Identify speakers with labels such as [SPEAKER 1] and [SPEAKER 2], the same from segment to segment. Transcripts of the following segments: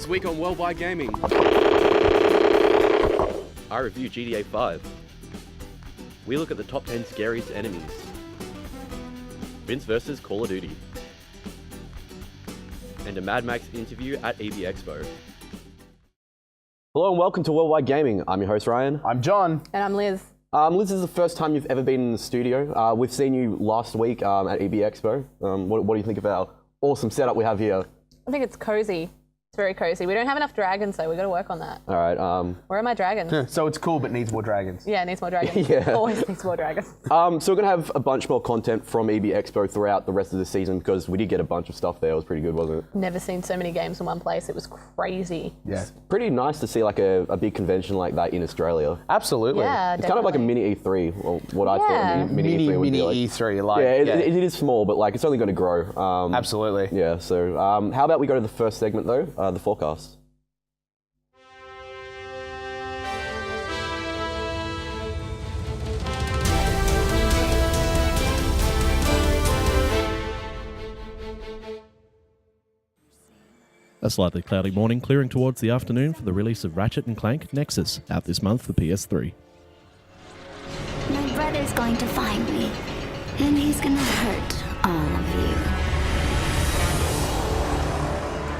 [SPEAKER 1] This week on Worldwide Gaming, I review GTA 5. We look at the top 10 scariest enemies. Vince vs Call of Duty. And a Mad Max interview at EB Expo. Hello and welcome to Worldwide Gaming. I'm your host Ryan.
[SPEAKER 2] I'm John.
[SPEAKER 3] And I'm Liz.
[SPEAKER 1] Liz, this is the first time you've ever been in the studio. We've seen you last week at EB Expo. What do you think of our awesome setup we have here?
[SPEAKER 3] I think it's cozy. It's very cozy. We don't have enough dragons, though. We've got to work on that.
[SPEAKER 1] All right.
[SPEAKER 3] Where are my dragons?
[SPEAKER 2] So it's cool, but needs more dragons.
[SPEAKER 3] Yeah, it needs more dragons.
[SPEAKER 1] Yeah.
[SPEAKER 3] Always needs more dragons.
[SPEAKER 1] So we're going to have a bunch more content from EB Expo throughout the rest of the season because we did get a bunch of stuff there. It was pretty good, wasn't it?
[SPEAKER 3] Never seen so many games in one place. It was crazy.
[SPEAKER 2] Yeah.
[SPEAKER 1] It's pretty nice to see like a big convention like that in Australia.
[SPEAKER 2] Absolutely.
[SPEAKER 3] Yeah,
[SPEAKER 1] It's kind of like a mini E3, or what I thought mini E3 would be like.
[SPEAKER 2] E3, like.
[SPEAKER 1] Yeah, it is small, but like it's only going to grow.
[SPEAKER 2] Absolutely.
[SPEAKER 1] Yeah, so how about we go to the first segment though, the forecast.
[SPEAKER 4] A slightly cloudy morning, clearing towards the afternoon for the release of Ratchet & Clank Nexus, out this month for PS3.
[SPEAKER 5] My brother's going to find me, and he's gonna hurt all of you.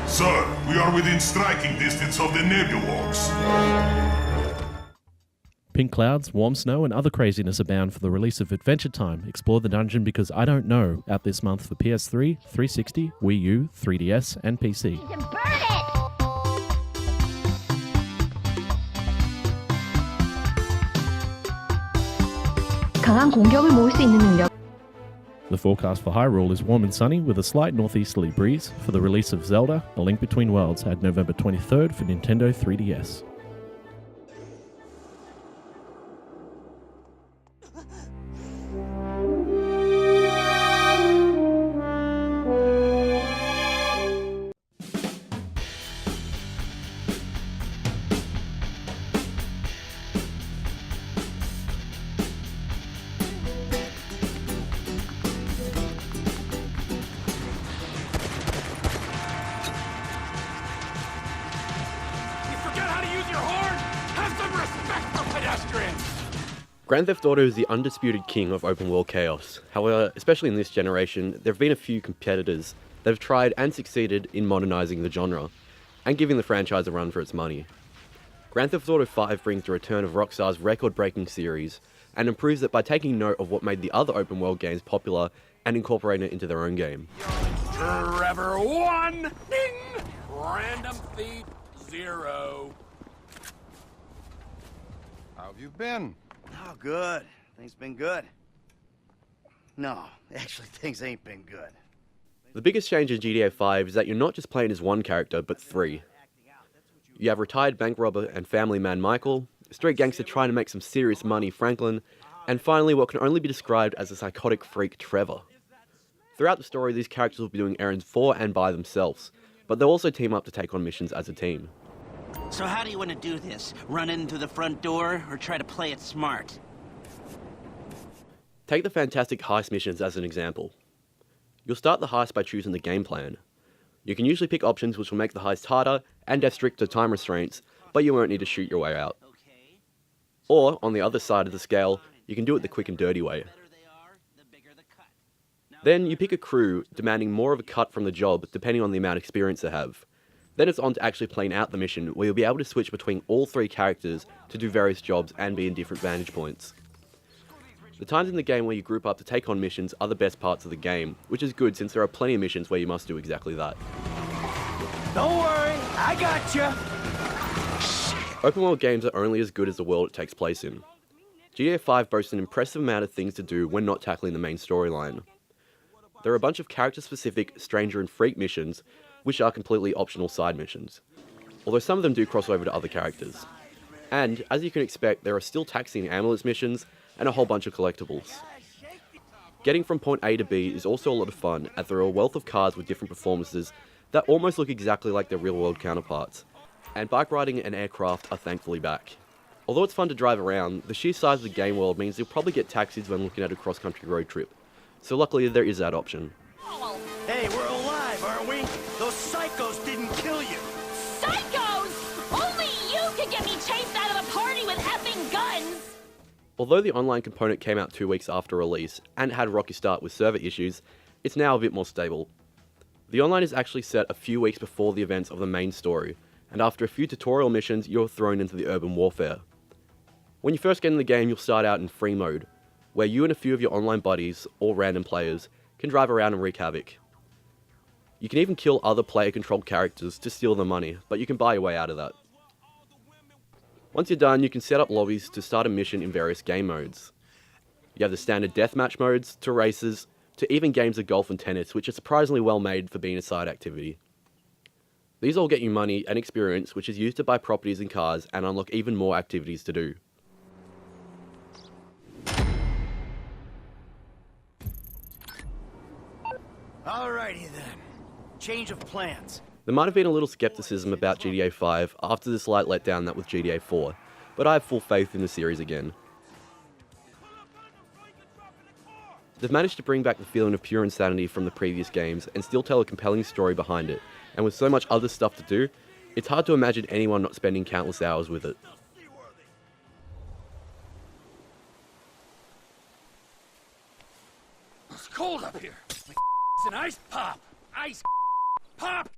[SPEAKER 6] Sir, we are within striking distance of the Nebulorks.
[SPEAKER 4] Pink clouds, warm snow, and other craziness abound for the release of Adventure Time, Explore the Dungeon Because I Don't Know, out this month for PS3, 360, Wii U, 3DS, and PC.
[SPEAKER 5] You can burn it!
[SPEAKER 7] 강한 공격을 모을 수 있는 능력.
[SPEAKER 4] The forecast for Hyrule is warm and sunny with a slight northeasterly breeze for the release of Zelda, A Link Between Worlds, at November 23rd for Nintendo 3DS.
[SPEAKER 1] Grand Theft Auto is the undisputed king of open world chaos. However, especially in this generation, there have been a few competitors that have tried and succeeded in modernizing the genre, and giving the franchise a run for its money. Grand Theft Auto 5 brings the return of Rockstar's record-breaking series, and improves it by taking note of what made the other open world games popular and incorporating it into their own game.
[SPEAKER 8] Trevor 1, ding! Random Thief 0.
[SPEAKER 9] How have you been?
[SPEAKER 10] Oh, good. Things been good. No, actually, things ain't been good.
[SPEAKER 1] The biggest change in GTA 5 is that you're not just playing as one character, but three. You have retired bank robber and family man Michael, street gangster trying to make some serious money Franklin, and finally what can only be described as a psychotic freak Trevor. Throughout the story, these characters will be doing errands for and by themselves, but they'll also team up to take on missions as a team.
[SPEAKER 10] So how do you want to do this? Run in through the front door, or try to play it smart?
[SPEAKER 1] Take the fantastic heist missions as an example. You'll start the heist by choosing the game plan. You can usually pick options which will make the heist harder and have stricter time restraints, but you won't need to shoot your way out. Or, on the other side of the scale, you can do it the quick and dirty way. Then you pick a crew demanding more of a cut from the job depending on the amount of experience they have. Then it's on to actually playing out the mission, where you'll be able to switch between all three characters to do various jobs and be in different vantage points. The times in the game where you group up to take on missions are the best parts of the game, which is good since there are plenty of missions where you must do exactly that.
[SPEAKER 10] Don't worry, I gotcha!
[SPEAKER 1] Open world games are only as good as the world it takes place in. GTA 5 boasts an impressive amount of things to do when not tackling the main storyline. There are a bunch of character-specific stranger and freak missions, which are completely optional side missions, although some of them do cross over to other characters. And, as you can expect, there are still taxi and ambulance missions, and a whole bunch of collectibles. Getting from point A to B is also a lot of fun, as there are a wealth of cars with different performances that almost look exactly like their real-world counterparts, and bike riding and aircraft are thankfully back. Although it's fun to drive around, the sheer size of the game world means you'll probably get taxis when looking at a cross-country road trip, so luckily there is that option.
[SPEAKER 10] Hey, we're alive, aren't we? Those psychos didn't kill you!
[SPEAKER 5] Psychos!
[SPEAKER 1] Although the online component came out 2 weeks after release and had a rocky start with server issues, it's now a bit more stable. The online is actually set a few weeks before the events of the main story, and after a few tutorial missions, you're thrown into the urban warfare. When you first get in the game, you'll start out in free mode, where you and a few of your online buddies, or random players, can drive around and wreak havoc. You can even kill other player-controlled characters to steal the money, but you can buy your way out of that. Once you're done, you can set up lobbies to start a mission in various game modes. You have the standard deathmatch modes, to races, to even games of golf and tennis, which are surprisingly well made for being a side activity. These all get you money and experience, which is used to buy properties and cars and unlock even more activities to do.
[SPEAKER 10] Alrighty then. Change of plans.
[SPEAKER 1] There might have been a little skepticism about GTA 5 after the slight letdown that was GTA 4, but I have full faith in the series again. They've managed to bring back the feeling of pure insanity from the previous games and still tell a compelling story behind it, and with so much other stuff to do, it's hard to imagine anyone not spending countless hours with it.
[SPEAKER 8] It's cold up here. It's an ice pop. Ice pop.